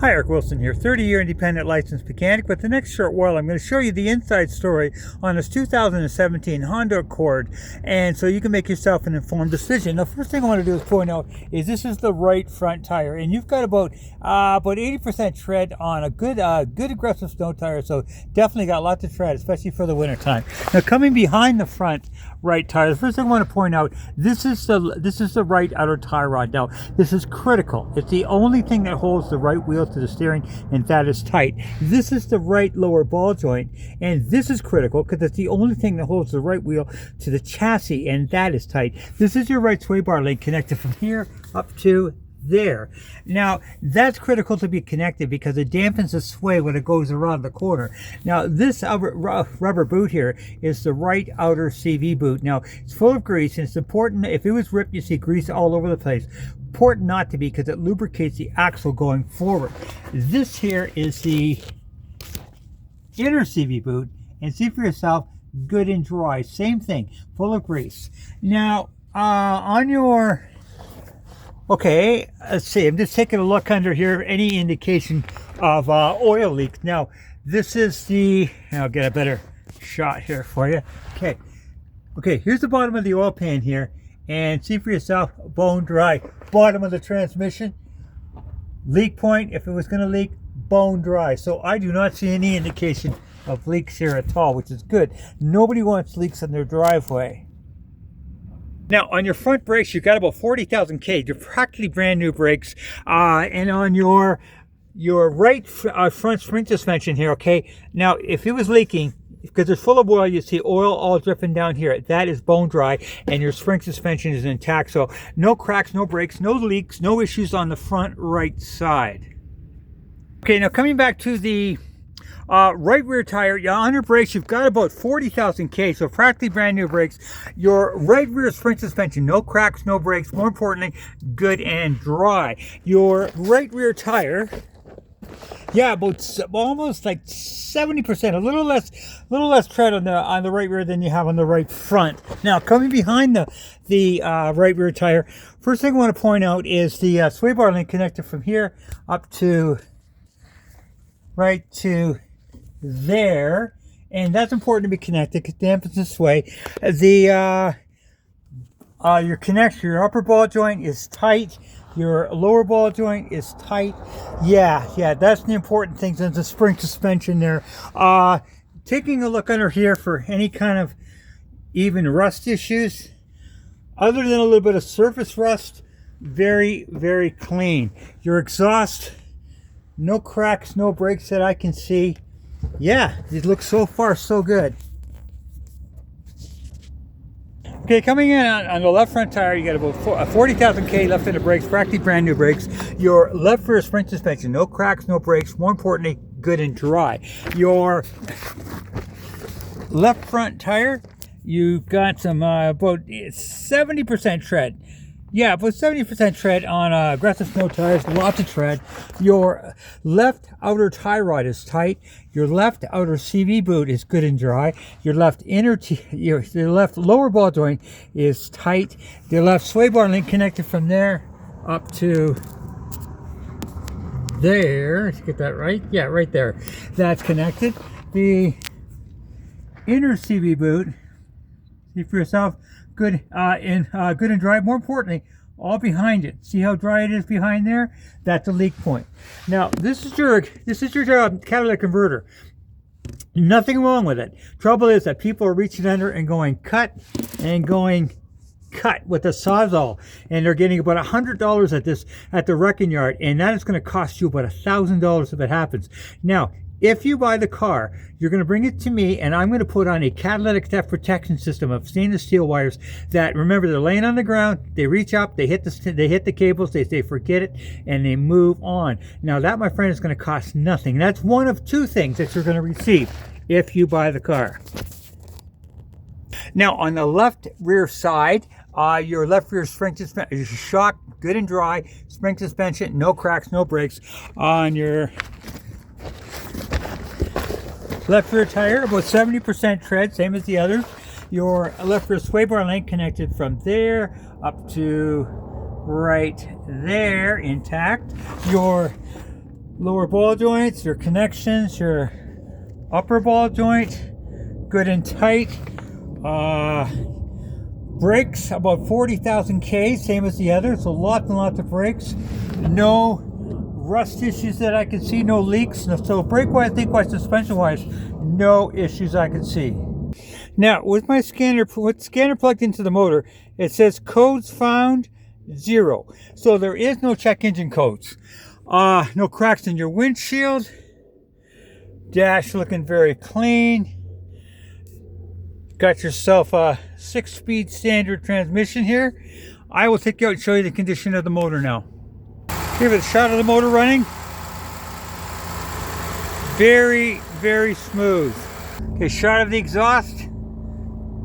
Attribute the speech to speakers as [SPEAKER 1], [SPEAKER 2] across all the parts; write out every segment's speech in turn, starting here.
[SPEAKER 1] Hi, Eric Wilson here, 30-year independent licensed mechanic. With the next short while, I'm going to show you the inside story on this 2017 Honda Accord, and so you can make yourself an informed decision. The first thing I want to do is point out is this is the right front tire, and you've got about 80% tread on a good aggressive snow tire, so definitely got lots of tread, especially for the winter time. Now, coming behind the front right tire, the first thing I want to point out, this is the right outer tie rod. Now, this is critical. It's the only thing that holds the right wheel to the steering, and that is tight. This is the right lower ball joint, and this is critical because it's the only thing that holds the right wheel to the chassis, and that is tight. This is your right sway bar link connected from here up to there. Now, that's critical to be connected because it dampens the sway when it goes around the corner. Now, this rubber boot here is the right outer CV boot. Now, it's full of grease, and it's important. If it was ripped, you see grease all over the place. Important not to be, because it lubricates the axle going forward. This here is the inner CV boot, and see for yourself, good and dry. Same thing, full of grease. Now, on your okay, let's see, I'm just taking a look under here, any indication of oil leak. Now, this is the, I'll get a better shot here for you. Okay, here's the bottom of the oil pan here, and see for yourself, bone dry. Bottom of the transmission, leak point, if it was going to leak, bone dry. So I do not see any indication of leaks here at all, which is good. Nobody wants leaks in their driveway. Now, on your front brakes, you've got about 40,000 K. You're practically brand new brakes. And on your right front spring suspension here, okay, now if it was leaking, because it's full of oil, you see oil all dripping down here. That is bone dry, and your spring suspension is intact. So no cracks, no breaks, no leaks, no issues on the front right side. Okay, now coming back to the right rear tire, on your brakes, you've got about 40,000 K, so practically brand new brakes. Your right rear spring suspension, no cracks, no breaks. More importantly, good and dry. Your right rear tire, yeah, about almost like 70%, a little less tread on the right rear than you have on the right front. Now, coming behind the right rear tire, first thing I want to point out is the sway bar link connected from here up to right to there, and that's important to be connected because it dampens the sway. Your upper ball joint is tight. Your lower ball joint is tight. Yeah, that's the important things in the spring suspension there. Taking a look under here for any kind of even rust issues, other than a little bit of surface rust, very, very clean. Your exhaust, no cracks, no breaks that I can see. Yeah, it looks so far so good. Okay, coming in on the left front tire, you got about 40,000 K left in the brakes, practically brand new brakes. Your left rear spring suspension, no cracks, no breaks. More importantly, good and dry. Your left front tire, you've got some about 70% tread. Yeah, about 70% tread on aggressive snow tires, lots of tread. Your left outer tie rod is tight. Your left outer CV boot is good and dry. Your left your left lower ball joint is tight. Your left sway bar link connected from there up to there. Let's get that right. Yeah, right there. That's connected. The inner CV boot, see for yourself, good and dry. More importantly, all behind it. See how dry it is behind there? That's a leak point. Now, this is your catalytic converter. Nothing wrong with it. Trouble is that people are reaching under and going cut with the Sawzall, and they're getting about $100 at the wrecking yard, and that is going to cost you about $1,000 if it happens. Now, if you buy the car, you're going to bring it to me, and I'm going to put on a catalytic theft protection system of stainless steel wires that, remember, they're laying on the ground, they reach up, they hit the cables, they say forget it, and they move on. Now, that, my friend, is going to cost nothing. That's one of two things that you're going to receive if you buy the car. Now, on the left rear side, your left rear spring suspension is shock, good and dry, spring suspension, no cracks, no breaks. On your left rear tire, about 70% tread, same as the others. Your left rear sway bar link connected from there up to right there, intact. Your lower ball joints, your connections, your upper ball joint, good and tight. Brakes, about 40,000 K, same as the other, so lots and lots of brakes. No rust issues that I can see, no leaks. So brake-wise, think-wise, suspension-wise, no issues I can see. Now, with my scanner plugged into the motor, it says codes found 0. So there is no check engine codes. No cracks in your windshield. Dash looking very clean. Got yourself a 6-speed standard transmission here. I will take you out and show you the condition of the motor now. Give it a shot of the motor running. Very, very smooth. Okay, shot of the exhaust.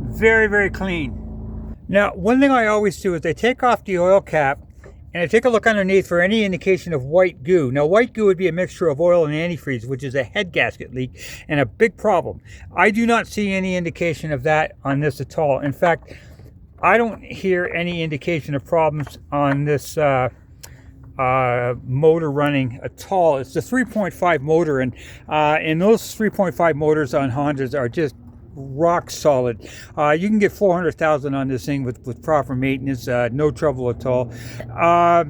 [SPEAKER 1] Very, very clean. Now, one thing I always do is I take off the oil cap and I take a look underneath for any indication of white goo. Now, white goo would be a mixture of oil and antifreeze, which is a head gasket leak and a big problem. I do not see any indication of that on this at all. In fact, I don't hear any indication of problems on this motor running at all. It's the 3.5 motor, and those 3.5 motors on Hondas are just rock solid. You can get 400,000 on this thing with proper maintenance, no trouble at all. I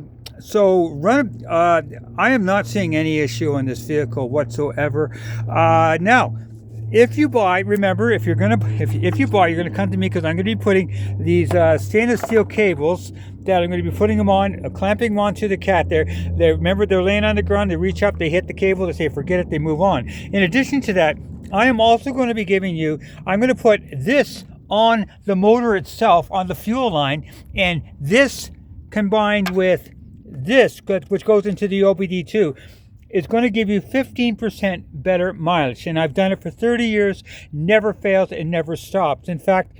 [SPEAKER 1] am not seeing any issue on this vehicle whatsoever. Now, if you buy, remember, if you buy, you're gonna come to me, because I'm gonna be putting these stainless steel cables that I'm going to be putting them on, clamping them onto the cat there. Remember, they're laying on the ground, they reach up, they hit the cable, they say forget it, they move on. In addition to that, I am also going to be giving you, I'm going to put this on the motor itself, on the fuel line, and this combined with this, which goes into the OBD2, is going to give you 15% better mileage. And I've done it for 30 years, never fails and never stops. In fact,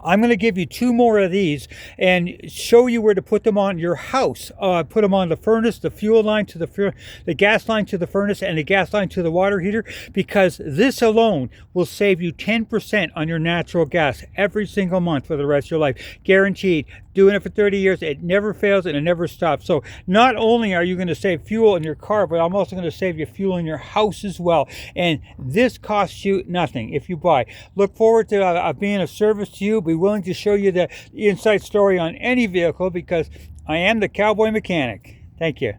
[SPEAKER 1] I'm going to give you 2 more of these and show you where to put them on your house. Put them on the furnace, the fuel line to the gas line to the furnace, and the gas line to the water heater, because this alone will save you 10% on your natural gas every single month for the rest of your life. Guaranteed. Doing it for 30 years, it never fails and it never stops. So not only are you going to save fuel in your car, but I'm also going to save you fuel in your house as well. And this costs you nothing if you buy. Look forward to being of service to you. Be willing to show you the inside story on any vehicle, because I am the cowboy mechanic. Thank you.